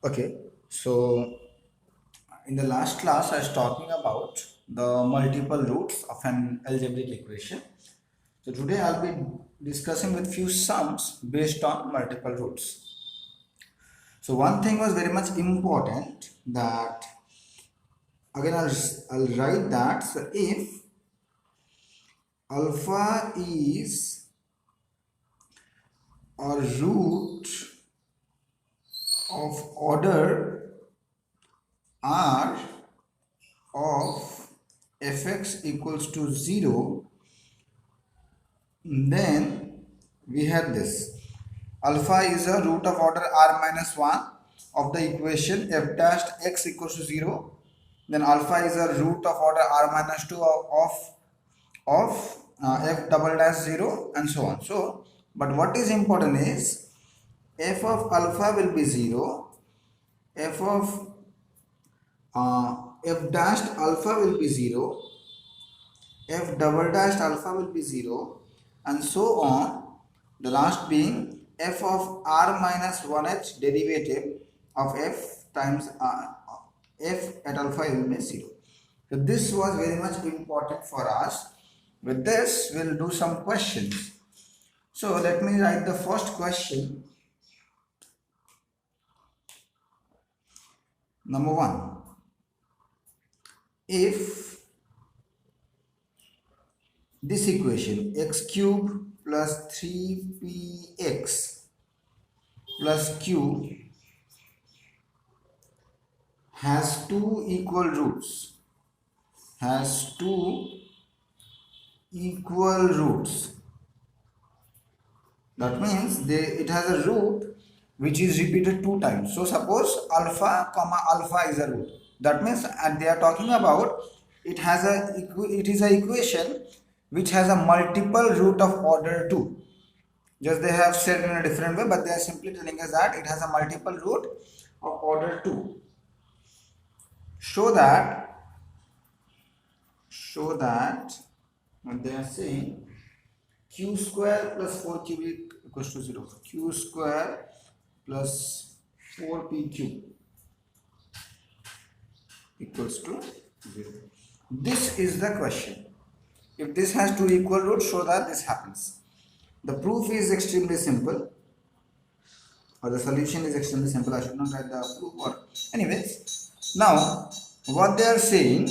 Okay, so in the last class, I was talking about the multiple roots of an algebraic equation. So today I'll be discussing with few sums based on multiple roots. So one thing was very much important that again I'll write that. So if alpha is a root of order R of fx equals to 0, then we have this. Alpha is a root of order r minus 1 of the equation f dash x equals to 0. Then alpha is a root of order r minus 2 of f double dash 0 and so on. So, but what is important is f of alpha will be 0, f of f dashed alpha will be 0, f double dashed alpha will be 0, and so on, the last being f of r minus 1h derivative of f times f at alpha will be 0. So this was very much important for us. With this we'll do some questions. So let me write the first question. Number 1, if this equation x cube plus 3px plus q has two equal roots, that means it has a root which is repeated two times. So suppose alpha comma alpha is a root, that means and they are talking about it is a equation which has a multiple root of order 2. Just they have said in a different way, but they are simply telling us that it has a multiple root of order 2. Show that what they are saying, q square plus 4qb equals to 0. Q square plus 4pq equals to 0. This is the question. If this has two equal roots, show that this happens. The proof is extremely simple, or the solution is extremely simple. I should not write the proof, or anyways. Now what they are saying,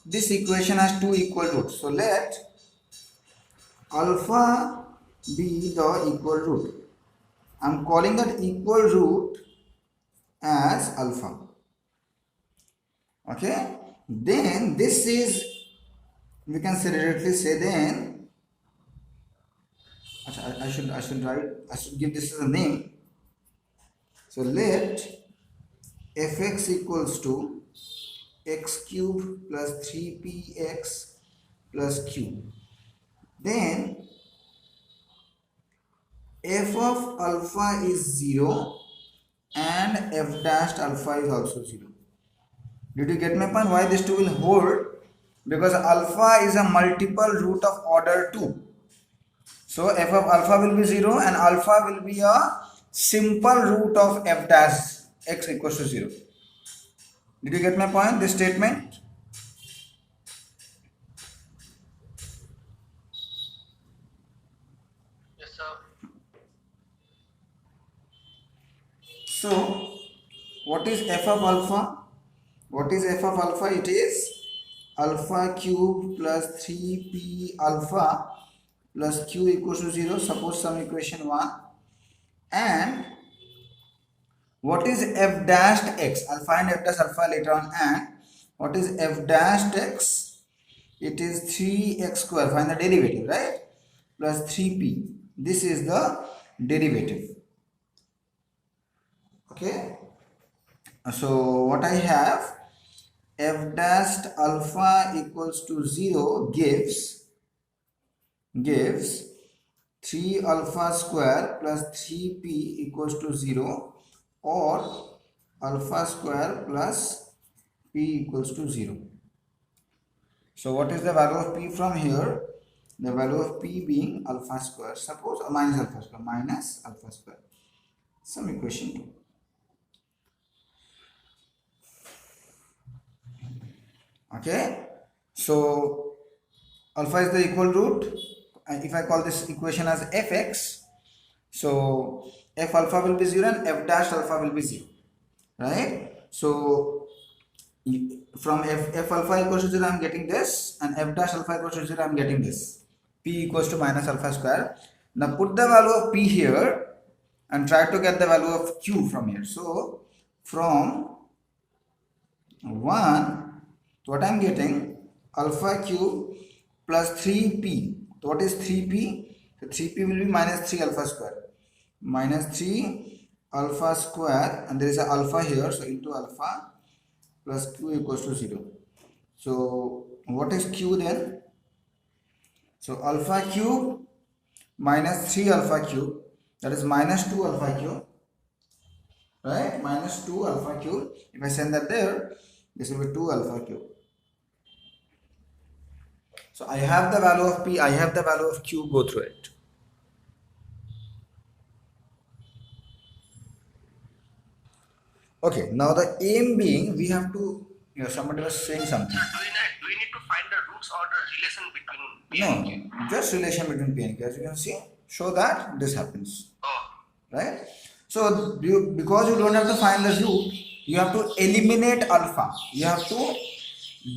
this equation has two equal roots. So let alpha be the equal root. I am calling that equal root as alpha. Okay, then this is, we can say directly say, then I should give this as a name. So let fx equals to x cube plus 3px plus q. Then f of alpha is 0 and f dashed alpha is also 0. Did you get my point? Why these two will hold? Because alpha is a multiple root of order 2. So f of alpha will be 0 and alpha will be a simple root of f dash x equals to 0. Did you get my point? This statement? Yes, sir. So what is f of alpha? What is f of alpha? It is alpha cube plus 3p alpha plus q equals to 0. Suppose some equation 1. And what is f dashed x? I'll find f dash alpha later on. And what is f dashed x? It is 3x square. Find the derivative, right? Plus 3p. This is the derivative. Okay. So what I have, f dashed alpha equals to 0 gives 3 alpha square plus 3p equals to 0, or alpha square plus p equals to 0. So what is the value of p from here? The value of p being alpha square, suppose, or minus alpha square, some equation 2. Okay, so alpha is the equal root, and if I call this equation as fx, so f alpha will be 0 and f dash alpha will be 0, right? So from f alpha equals to 0 I am getting this, and f dash alpha equals to 0 I am getting this. P equals to minus alpha square. Now put the value of p here and try to get the value of q from here. So from 1, what I am getting, alpha cube plus 3p. So what is 3p? So 3p will be minus 3 alpha square. Minus 3 alpha square, and there is a alpha here, so into alpha plus q equals to 0. So what is q then? So alpha cube minus 3 alpha cube, that is minus 2 alpha cube, right? Minus 2 alpha cube. If I send that there, this will be 2 alpha cube. So I have the value of p, I have the value of q, go through it. Okay, now the aim being, we have to, somebody was saying something. Do we need to find the roots or the relation between P and Q? No, just relation between p and q. As you can see, show that this happens. Oh. Right? So because you don't have to find the root, you have to eliminate alpha. You have to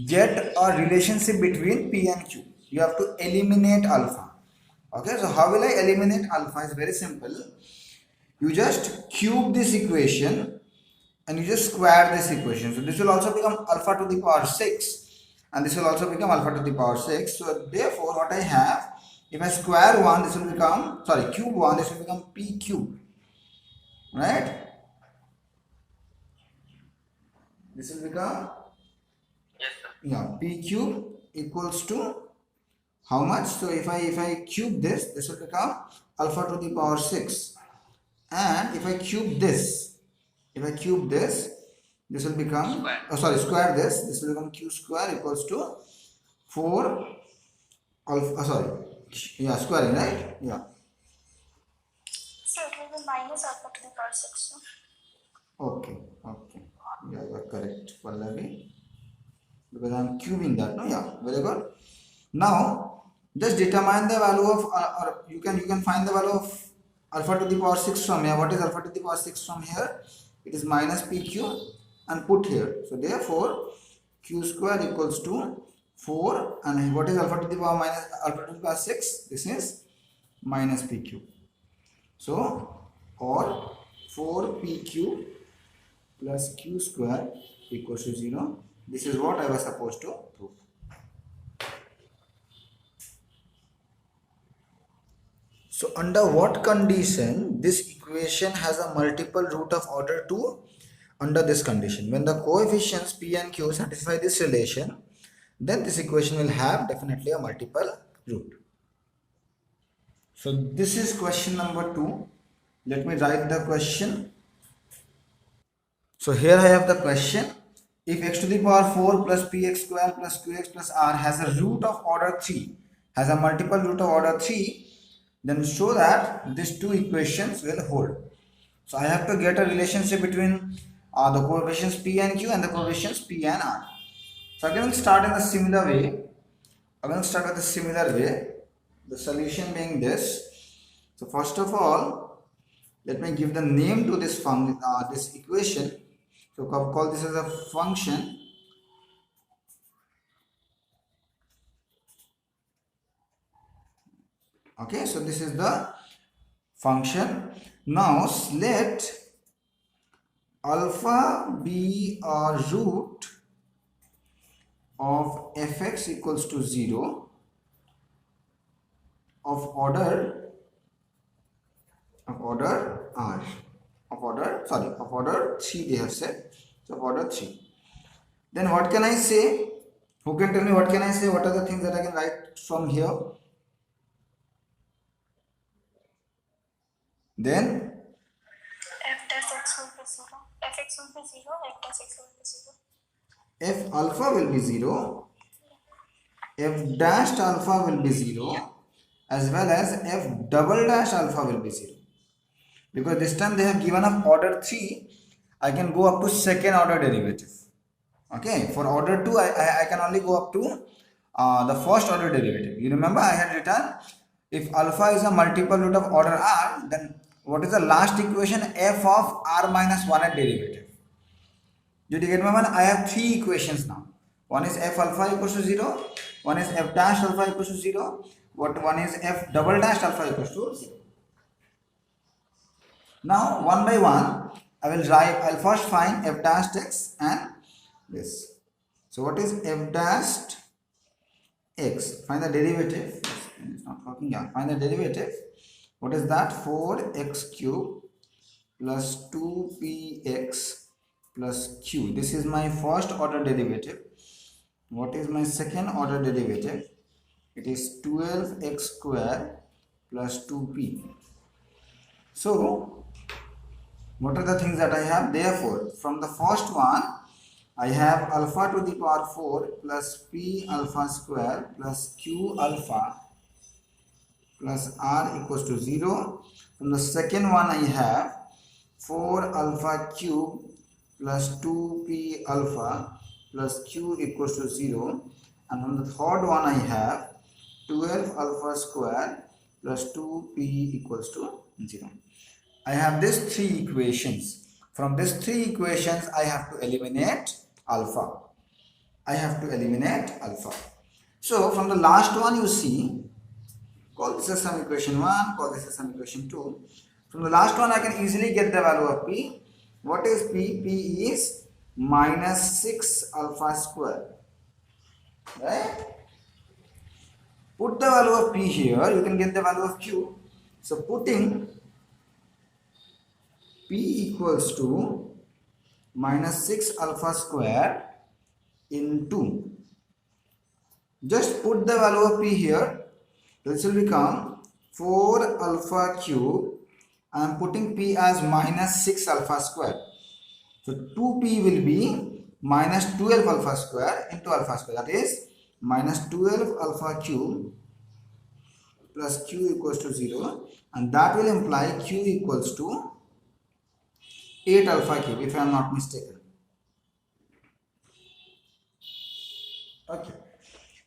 get a relationship between p and q. You have to eliminate alpha. Okay, so how will I eliminate alpha? It's very simple. You just cube this equation and you just square this equation. So this will also become alpha to the power 6, and this will also become alpha to the power 6. So therefore what I have, if I square 1, this will become, sorry, cube 1, this will become p cube. Right? This will become, Yes, sir. yeah, p cube equals to how much? So if I cube this, this will become alpha to the power 6. And if I cube this, this will become Square. Square this will become q square equals to 4 alpha, squaring, right? Yeah. So it will be minus alpha to the power 6. No? Okay. Yeah, you are correct, Pallavi. Because I am cubing that. No, yeah, very good. Now, just determine the value of, or you can find the value of alpha to the power 6 from here. What is alpha to the power 6 from here? It is minus pq, and put here. So therefore, q square equals to 4, and what is alpha to the power minus alpha to the power 6? This is minus pq. So, or 4pq plus q square equals to 0. This is what I was supposed to prove. So under what condition this equation has a multiple root of order 2? Under this condition, when the coefficients p and q satisfy this relation, then this equation will have definitely a multiple root. So this is question number 2. Let me write the question. So here I have the question. If x to the power 4 plus px square plus qx plus r has a root of order 3, has a multiple root of order 3, then show that these two equations will hold. So I have to get a relationship between the coefficients p and q and the coefficients p and r. So I'm going to start in a similar way. The solution being this. So first of all, let me give the name to this this equation. So call this as a function. Okay, so this is the function. Now let alpha be a root of fx equals to 0 of order r, of order 3 they have said. So of order 3. Then what can I say? Who can tell me what can I say? What are the things that I can write from here? Then F dash x will be 0. Fx will be 0. F dash x will be 0. f alpha will be 0. F dashed alpha will be 0, as well as f double dash alpha will be 0. Because this time they have given up order 3, I can go up to second order derivative. Okay, for order 2, I can only go up to the first order derivative. You remember I had written if alpha is a multiple root of order r, then what is the last equation? F of r minus 1 at derivative. Did you get my one? I have three equations now. One is f alpha equals to 0, one is f dash alpha equals to 0, one is f double dash alpha equals to 0. Now one by one, I'll first find f dash x and this. So what is f dash x? Find the derivative. It's not working. Yeah, find the derivative. What is that? 4x cube plus 2px plus q. This is my first order derivative. What is my second order derivative? It is 12x square plus 2p. So what are the things that I have? Therefore, from the first one, I have alpha to the power 4 plus p alpha square plus q alpha plus r equals to 0. From the second one, I have 4 alpha cube plus 2p alpha plus q equals to 0. And from the third one, I have 12 alpha square plus 2p equals to 0. I have these three equations. From these three equations, I have to eliminate alpha. So from the last one you see, call this as some equation 1, call this as some equation 2. From the last one I can easily get the value of p. What is p? P is minus 6 alpha square. Right? Put the value of p here, you can get the value of q. So putting p equals to minus 6 alpha square into, just put the value of p here. This will become 4 alpha cube. I am putting p as minus 6 alpha square. So 2p will be minus 12 alpha square into alpha square. That is minus 12 alpha cube plus q equals to 0. And that will imply q equals to 8 alpha cube, if I am not mistaken. Okay.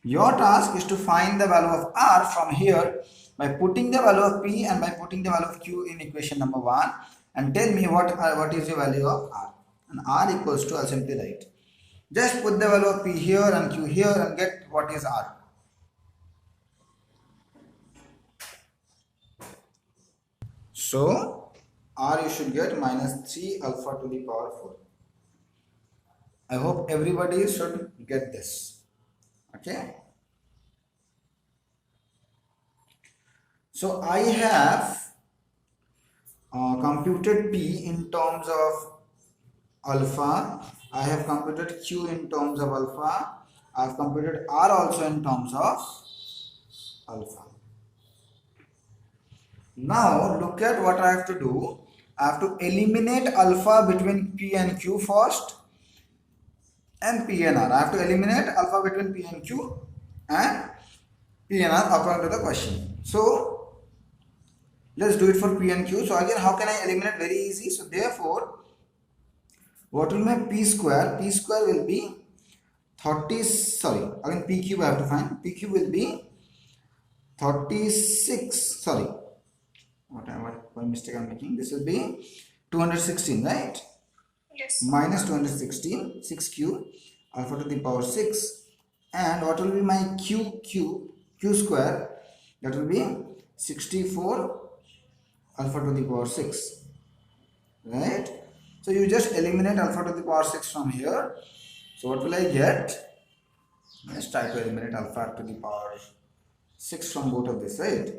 Your task is to find the value of r from here by putting the value of p and by putting the value of q in equation number 1, and tell me what is the value of r. And r equals to, I'll simply write, just put the value of p here and q here and get what is r. So r you should get minus 3 alpha to the power 4. I hope everybody should get this. Okay. So I have computed p in terms of alpha. I have computed q in terms of alpha. I have computed r also in terms of alpha. Now look at what I have to do. I have to eliminate alpha between p and q first, and p and r. I have to eliminate alpha between p and q and p and r according to the question. So let's do it for p and q. So again, how can I eliminate? Very easy. So therefore, what will my p square? P square will be 30. Sorry, again p cube I have to find. P cube will be 36. Sorry, what mistake I'm making? This will be 216, right? Yes. Minus 216, 6 cube alpha to the power 6, and what will be my q square? That will be 64 alpha to the power 6, right? So you just eliminate alpha to the power 6 from here. So what will I get? Let's try to eliminate alpha to the power 6 from both of this, right?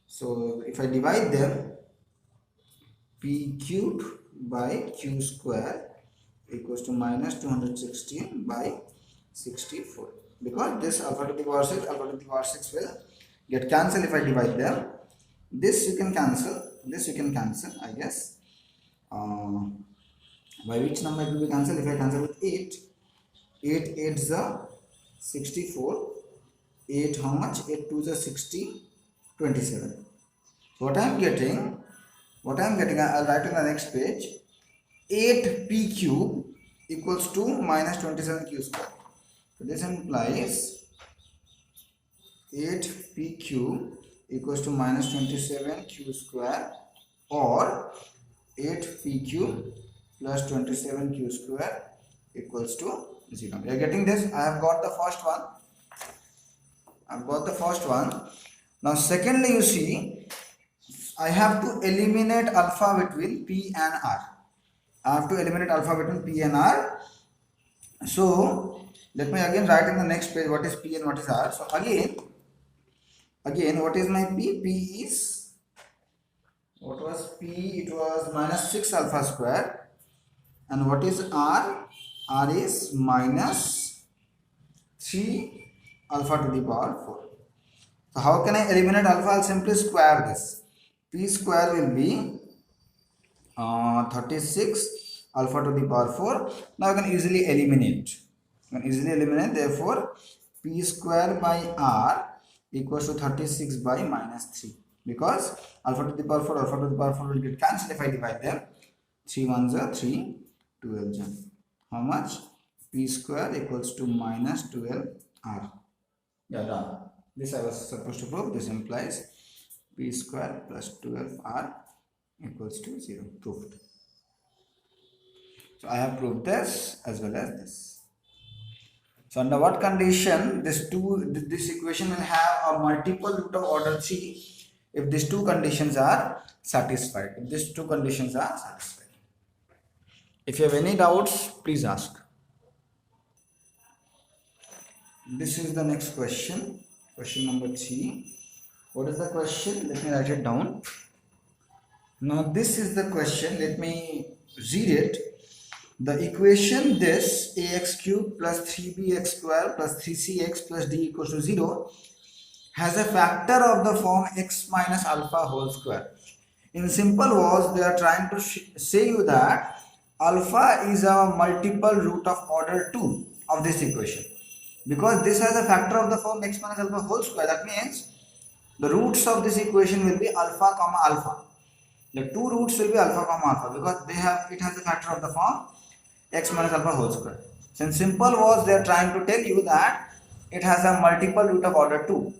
So if I divide them, p cube by q square equals to minus 216 by 64, because this alpha to the power 6 will get cancelled if I divide them. This you can cancel, this you can cancel, I guess. By which number it will be cancelled? If I cancel with 8 8 is the 64, 8 how much? 8 2 is the 60, 27. So what I am getting, I'll write on the next page, 8p cube equals to minus 27q square. So this implies 8pq equals to minus 27q square, or 8pq plus 27q square equals to 0. You are getting this? I have got the first one. Now secondly, you see, I have to eliminate alpha between p and r. So let me again write in the next page what is p and what is r. So again what is my p? P is, what was p? It was minus 6 alpha square. And what is r? R is minus 3 alpha to the power 4. So how can I eliminate alpha? I'll simply square this. P square will be 36 alpha to the power 4. Now I can easily eliminate. Therefore, p square by r equals to 36 by minus 3. Because alpha to the power 4, alpha to the power 4 will get cancelled if I divide them. 3 ones are 3, 12 are. How much? P square equals to minus 12r. Yeah, done. This I was supposed to prove. This implies p square plus 12r equals to 0. Proved. So I have proved this as well as this. So under what condition this equation will have a multiple root of order 3 if these two conditions are satisfied. If you have any doubts, please ask. This is the next question. Question number 3. What is the question? Let me write it down. Now this is the question. Let me read it. The equation this ax cube plus 3bx square plus 3cx plus d equals to 0 has a factor of the form x minus alpha whole square. In simple words, they are trying to say you that alpha is a multiple root of order 2 of this equation. Because this has a factor of the form x minus alpha whole square, that means the roots of this equation will be alpha comma alpha. The two roots will be alpha comma alpha because it has a factor of the form x minus alpha whole square. So in simple words, they are trying to tell you that it has a multiple root of order 2.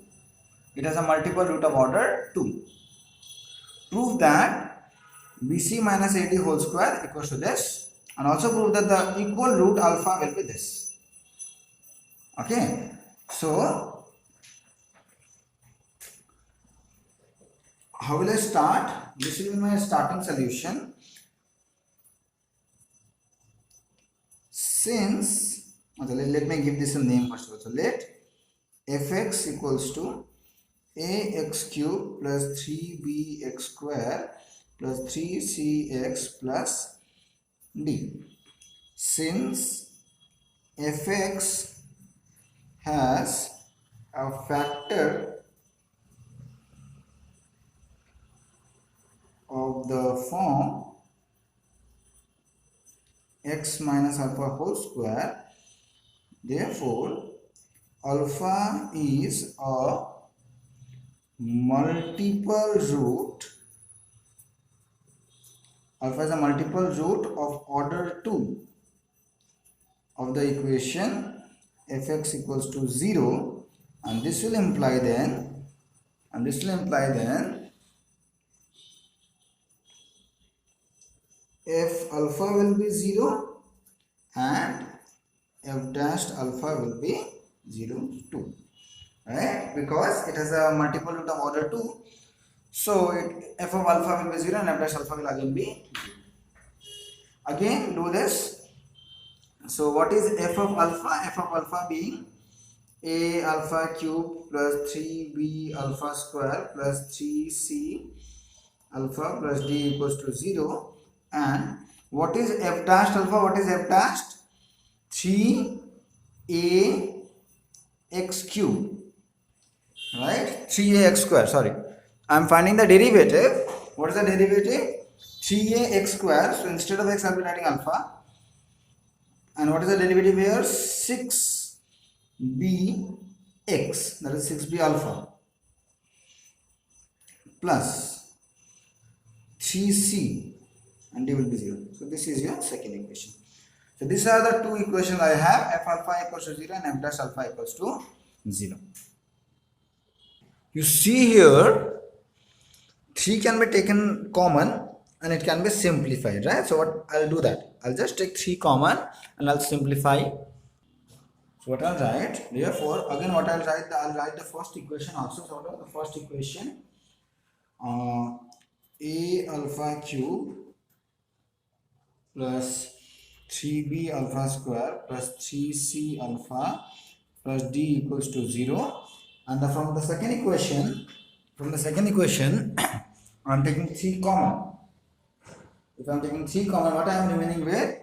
Prove that bc minus ad whole square equals to this, and also prove that the equal root alpha will be this. Okay, so how will I start? This will be my starting solution. Since, let me give this a name first of all. So let fx equals to ax cube plus 3bx square plus 3cx plus d. Since fx has a factor of the form x minus alpha whole square, therefore alpha is a multiple root of order 2 of the equation fx equals to 0, and this will imply then f alpha will be 0 and f dashed alpha will be 0 2, right? Because it has a multiple root of order 2, so f of alpha will be 0 and f dash alpha will again be 0. Again do this. So what is f of alpha? F of alpha being a alpha cube plus 3b alpha square plus 3c alpha plus d equals to 0. And what is f dashed alpha? What is f dashed? 3ax cube, right? 3ax square, sorry. I am finding the derivative. What is the derivative? 3ax square. So instead of x, I will be writing alpha. And what is the derivative here? 6bx, that is 6b alpha, plus 3c, and d will be 0. So this is your second equation. So these are the two equations I have, f alpha equals to 0 and f dash alpha equals to 0. You see here, 3 can be taken common and it can be simplified, right? So what I'll do that, I'll just take 3 common and I'll simplify. So what I'll write, therefore again what I'll write the first equation also. So what is the first equation? A alpha cube plus 3b alpha square plus 3c alpha plus d equals to 0. And from the second equation I'm taking 3 common. If I'm taking 3 common, what I am remaining with?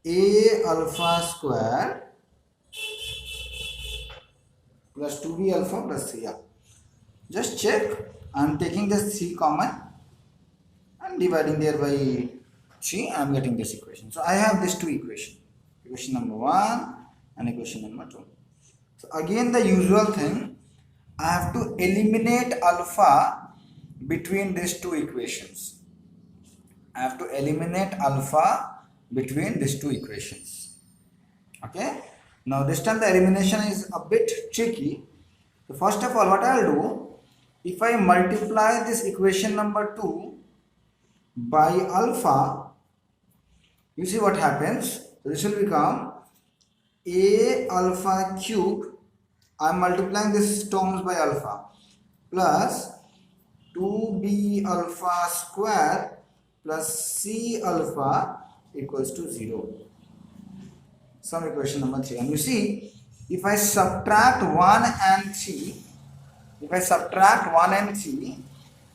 A alpha square plus 2b alpha plus 3. Yeah. Just check. I'm taking this 3 common and dividing there by 3. I'm getting this equation. So I have these two equations. Equation number 1 and equation number 2. So again the usual thing, I have to eliminate alpha between these two equations. I have to eliminate alpha between these two equations. Okay. Now this time the elimination is a bit tricky. So first of all, what I will do, if I multiply this equation number 2 by alpha, you see what happens. So this will become A alpha cube. I am multiplying this terms by alpha plus 2b alpha square plus c alpha equals to 0. Some equation number 3. And you see, if I subtract 1 and 3,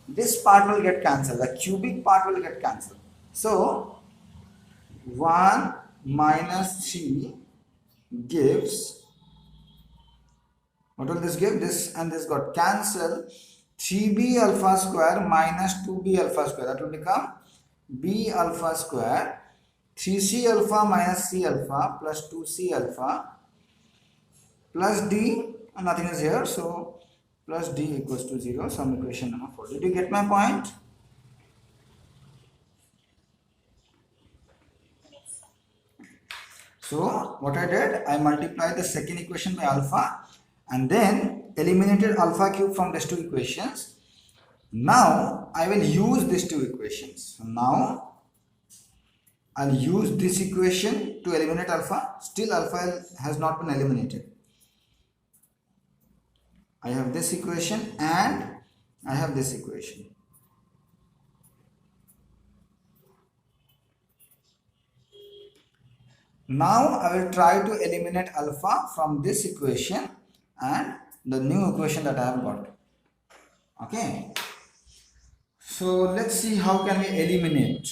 this part will get cancelled. The cubic part will get cancelled. So 1 minus 3 gives, what will this give? This and this got cancelled. 3b alpha square minus 2b alpha square, that will become b alpha square, 3c alpha minus c alpha plus 2c alpha plus d, and nothing is here, so plus d equals to 0. Some equation number 4. Did you get my point? So what I did, I multiplied the second equation by alpha and then eliminated alpha cube from these two equations. Now I will use these two equations. So now I'll use this equation to eliminate alpha. Still alpha has not been eliminated. I have this equation and I have this equation. Now I will try to eliminate alpha from this equation and the new equation that I have got. Okay. So let's see how can we eliminate.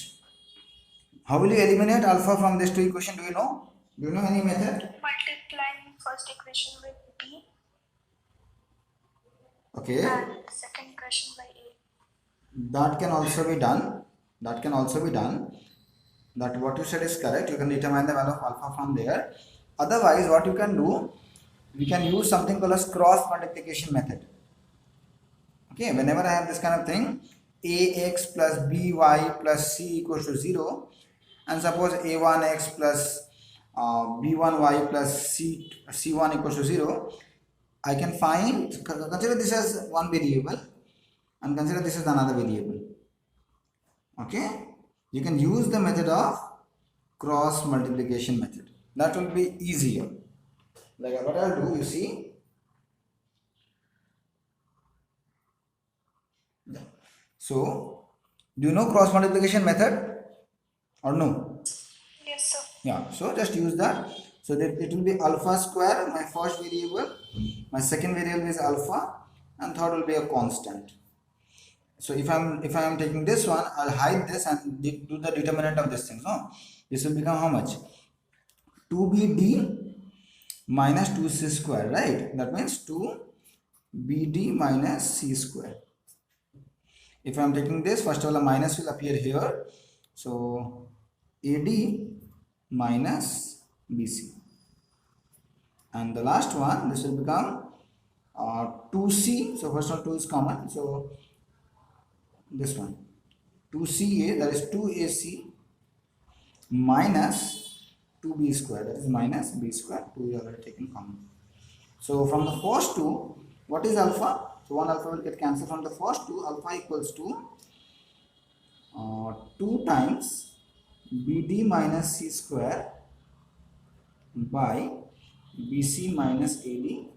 How will you eliminate alpha from these two equations? Do you know? Do you know any method? Multiplying first equation with b Okay. and second equation by a. That can also be done. That what you said is correct. You can determine the value of alpha from there. Otherwise, what you can do, we can use something called as cross multiplication method. Okay, whenever I have this kind of thing, ax plus by plus c equals to 0, and suppose a1x plus b1y plus c1 equals to 0, I can find, consider this as one variable and consider this as another variable. Okay, you can use the method of cross multiplication method. That will be easier. Like what I'll do, you see. So, do you know cross multiplication method or no? Yes, sir. Yeah, so just use that. So that it will be alpha square, my first variable, my second variable is alpha, and third will be a constant. So if I'm taking this one, I'll hide this and do the determinant of this thing. No, this will become how much? 2bd minus 2c square, right? That means 2bd minus c square. If I'm taking this, first of all a minus will appear here. So AD minus BC. And the last one, this will become 2C. So first one 2 is common. So this one 2CA, that is 2AC minus 2b square, that is minus b square. 2 is already taken common. So from the first two, what is alpha? So one alpha will get cancelled. From the first two, alpha equals to 2 times bd minus c square by bc minus ad,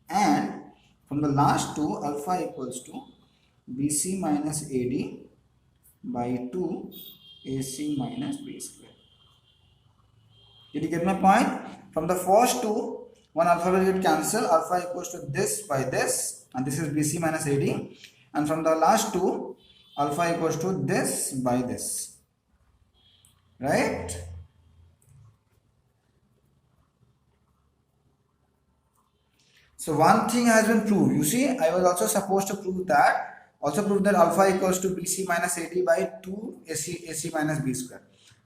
and from the last two, alpha equals to bc minus ad by 2 ac minus b square. Did you get my point? From the first two, one alpha will get cancelled. Alpha equals to this by this, and this is bc minus ad. And from the last two, alpha equals to this by this. Right? So one thing has been proved. You see, I was also supposed to prove that. Also prove that alpha equals to bc minus ad by 2 ac minus b square.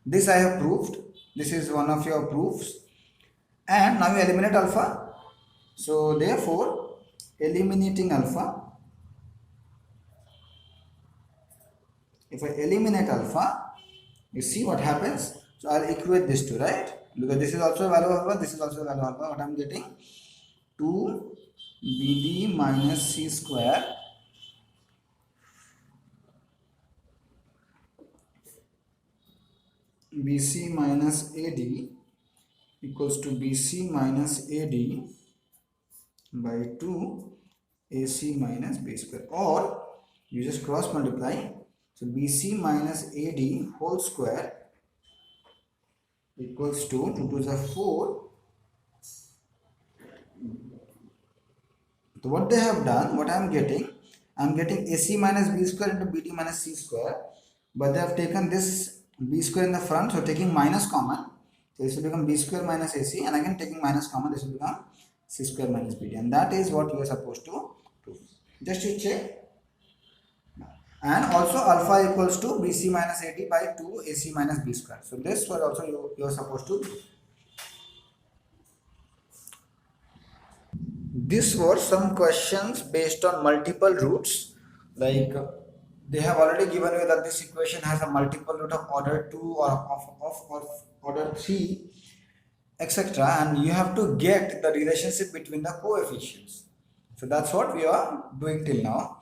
This I have proved. This is one of your proofs. And now you eliminate alpha. So therefore, eliminating alpha, if I eliminate alpha, you see what happens. So I'll equate this two, right? Because this is also a value of alpha, this is also a value of alpha. What I'm getting? 2 bd minus c square bc minus ad equals to bc minus ad by 2 ac minus b square, or you just cross multiply. So bc minus ad whole square equals to 2 to the 4. So what they have done, what I am getting ac minus b square into bd minus c square, but they have taken this b square in the front, so taking minus common, so this will become b square minus ac, and again taking minus common, this will become c square minus bd, and that is what you are supposed to prove. Just to check. And also alpha equals to bc minus ad by 2 ac minus b square. So this was also you are supposed to do. These were some questions based on multiple roots. Like they have already given you that this equation has a multiple root of order 2 or of order 3, etc. And you have to get the relationship between the coefficients. So that's what we are doing till now.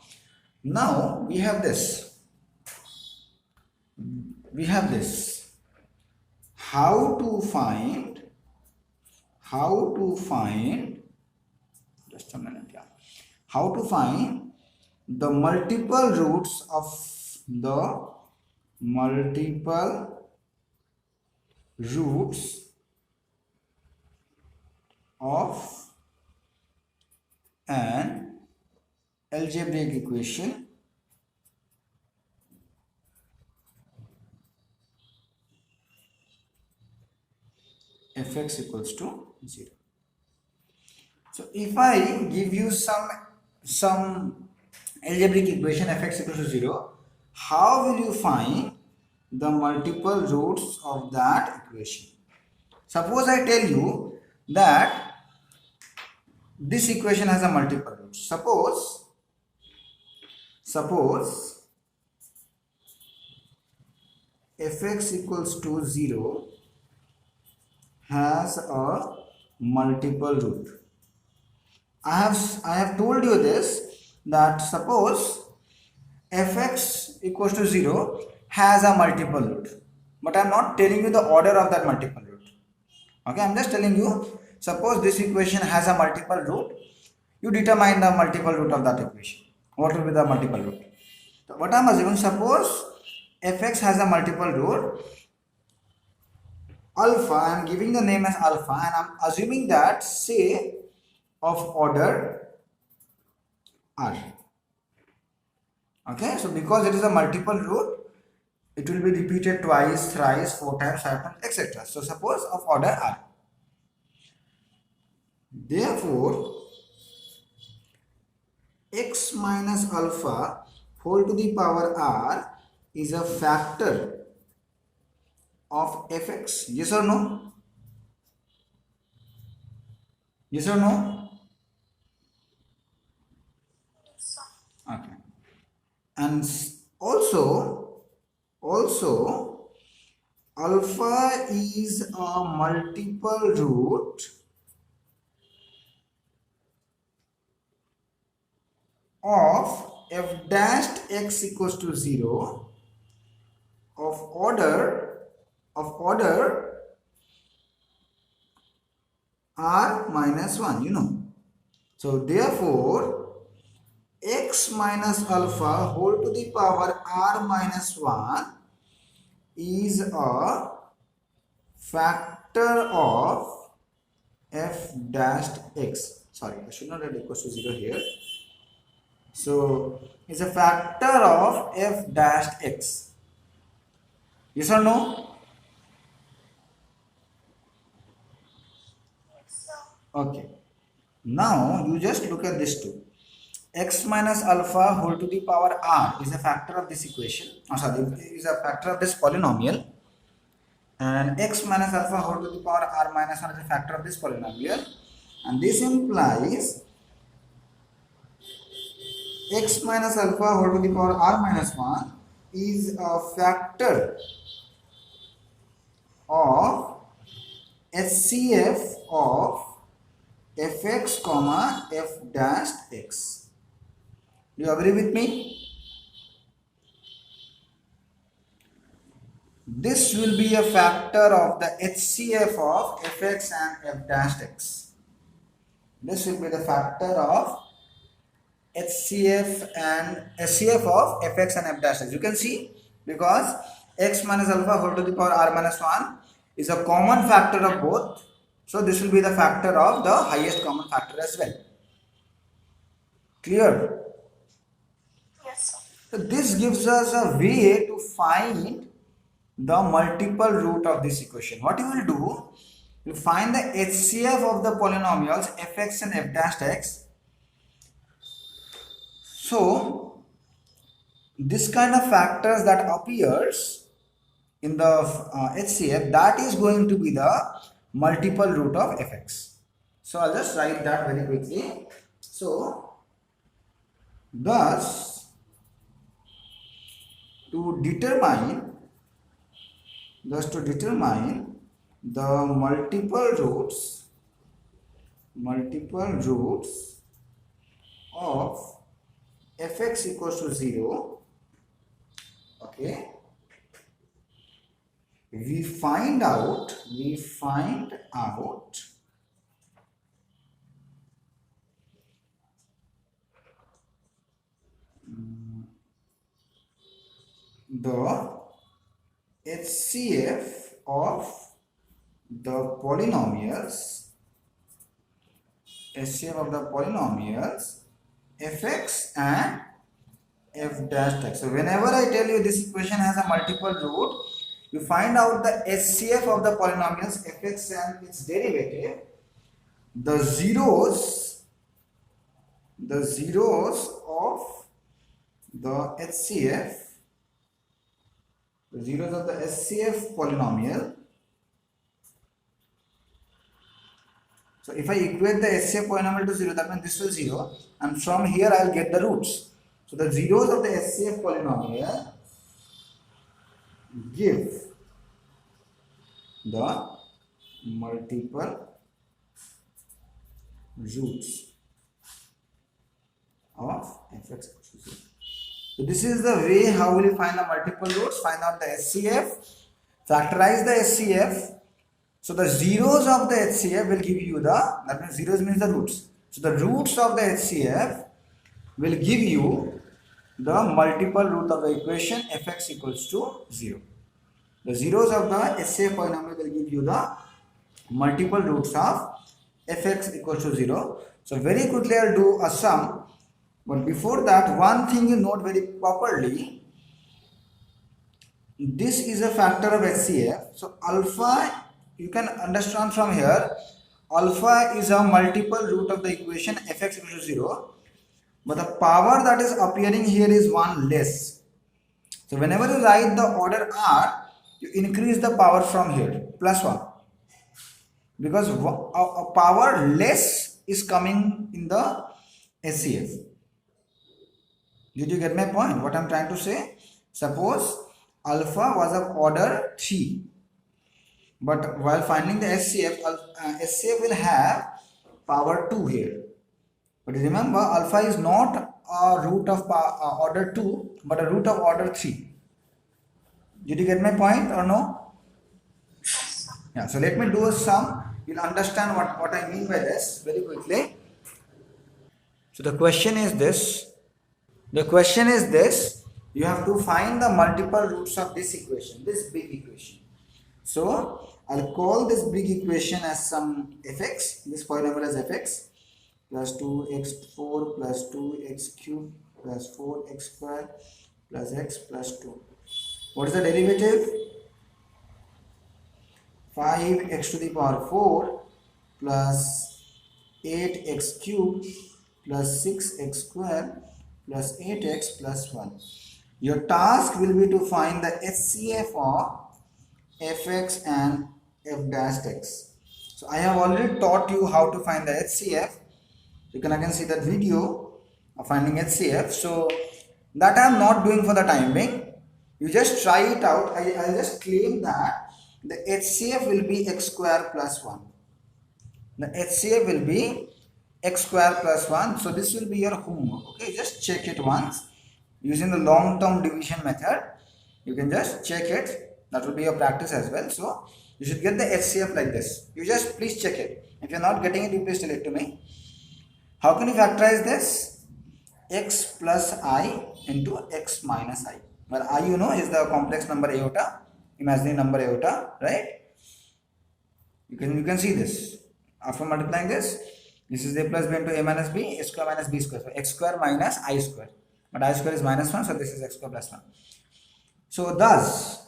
Now we have this. How to find just a minute, yeah. How to find the multiple roots of an algebraic equation fx equals to 0. So if I give you some algebraic equation fx equals to 0, how will you find the multiple roots of that equation? Suppose I tell you that this equation has a multiple roots. Suppose fx equals to 0 has a multiple root. I have told you this, that suppose fx equals to 0 has a multiple root, but I am not telling you the order of that multiple root. Okay, I am just telling you, suppose this equation has a multiple root, you determine the multiple root of that equation. What will be the multiple root? So what I am assuming, suppose fx has a multiple root alpha, I am giving the name as alpha, and I am assuming that, say, of order r. Okay, so because it is a multiple root, it will be repeated twice, thrice, 4 times, 5 times, etc. So suppose of order r. Therefore, x minus alpha whole to the power r is a factor of fx. Yes or no? Yes or no? Okay. And also alpha is a multiple root of f dashed x equals to 0 of order r minus 1, you know. So therefore x minus alpha whole to the power r minus 1 is a factor of f dashed x. Sorry, I should not write equals to 0 here. So it's a factor of f dashed x. Yes or no? Yes, sir. Okay. Now you just look at this two. X minus alpha whole to the power r is a factor of this equation. Oh, sorry, is a factor of this polynomial. And x minus alpha whole to the power r minus 1 is a factor of this polynomial. And this implies x minus alpha whole to the power r minus 1 is a factor of HCF of fx comma f dashed x. Do you agree with me? This will be a factor of the HCF of fx and f dashed x. This will be the factor of HCF of fx and f dash x. You can see, because x minus alpha whole to the power r minus 1 is a common factor of both. So this will be the factor of the highest common factor as well. Clear? Yes, sir. So this gives us a way to find the multiple root of this equation. What you will do, you find the HCF of the polynomials fx and f dash x. So this kind of factors that appears in the HCF, that is going to be the multiple root of fx. So I'll just write that very quickly. So thus to determine the multiple roots of fx equals to 0, okay, we find out the HCF of the polynomials fx and f dash x. So whenever I tell you this equation has a multiple root, you find out the HCF of the polynomials fx and its derivative, the zeros of the HCF, the zeros of the HCF polynomial. So if I equate the HCF polynomial to 0, that means this will 0, and from here I will get the roots. So the zeros of the HCF polynomial give the multiple roots of fx equals to 0. So this is the way how will you find the multiple roots, find out the HCF, factorize the HCF. So the zeros of the HCF will give you that means zeros means the roots. So the roots of the HCF will give you the multiple root of the equation fx equals to 0. The zeros of the HCF polynomial will give you the multiple roots of fx equals to 0. So very quickly I'll do a sum. But before that, one thing you note very properly, this is a factor of HCF. So alpha, you can understand from here, alpha is a multiple root of the equation fx equals to 0. But the power that is appearing here is 1 less. So whenever you write the order r, you increase the power from here, plus 1. Because a power less is coming in the HCF. Did you get my point? What I'm trying to say? Suppose alpha was of order 3. But while finding the SCF, SCF will have power 2 here. But remember, alpha is not a root of order 2, but a root of order 3. Did you get my point or no? Yeah, so let me do a sum. You'll understand what I mean by this very quickly. So the question is this. You have to find the multiple roots of this equation, this big equation. So I'll call this big equation as some fx, this polynomial as fx, plus 2x4 plus 2x cubed plus 4x squared plus x plus 2. What is the derivative? 5x to the power 4 plus 8x cubed plus 6x squared plus 8x plus 1. Your task will be to find the HCF of fx and f dash x. So I have already taught you how to find the HCF. You can again see that video of finding HCF. So that I am not doing for the time being. You just try it out. I'll just claim that the HCF will be x square plus 1. The HCF will be x square plus 1. So this will be your homework. Okay, just check it once using the long term division method. You can just check it. That will be your practice as well. So you should get the HCF like this. You just please check it. If you're not getting it, you please tell it to me. How can you factorize this? X plus I into x minus I. Well, I you know is the complex number iota, imaginary number iota, right? You can see this. After multiplying this is a plus b into a minus b, a square minus b square. So x square minus I square. But I square is minus 1, so this is x square plus 1. So thus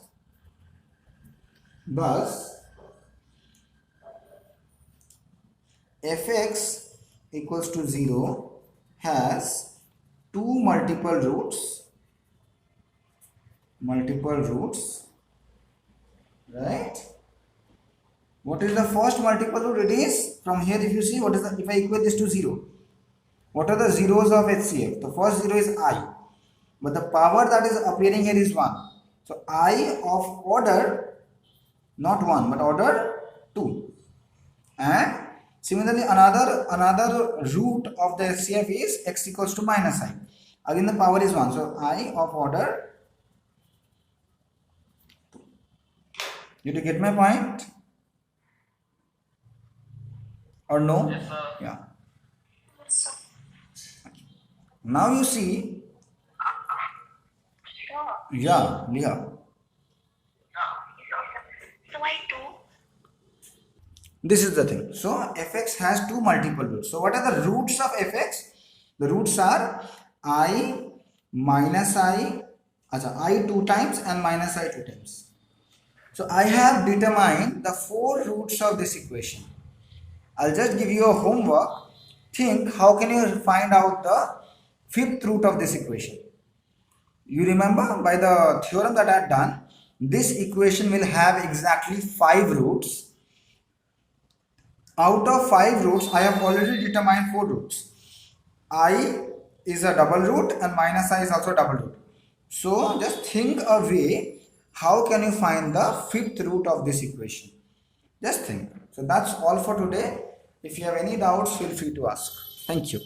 fx equals to 0 has two multiple roots, right? What is the first multiple root? It is from here. If you see, what is the, if I equate this to 0, what are the zeros of HCF? The first 0 is I, but the power that is appearing here is 1. So I of order not 1 but order 2. And similarly another root of the HCF is x equals to minus I. Again the power is 1. So I of order 2. Did you get my point? Or no? Yes, sir. Yeah. Yes, sir. Now you see. Sure. Yeah, Liha. So I do. This is the thing. So fx has two multiple roots. So what are the roots of fx? The roots are I minus I 2 times and minus I 2 times. So I have determined the 4 roots of this equation. I'll just give you a homework. Think how can you find out the 5th root of this equation. You remember by the theorem that I had done, this equation will have exactly 5 roots. Out of 5 roots, I have already determined 4 roots. I is a double root and minus I is also a double root. So just think a way, how can you find the 5th root of this equation? Just think. So that's all for today. If you have any doubts, feel free to ask. Thank you.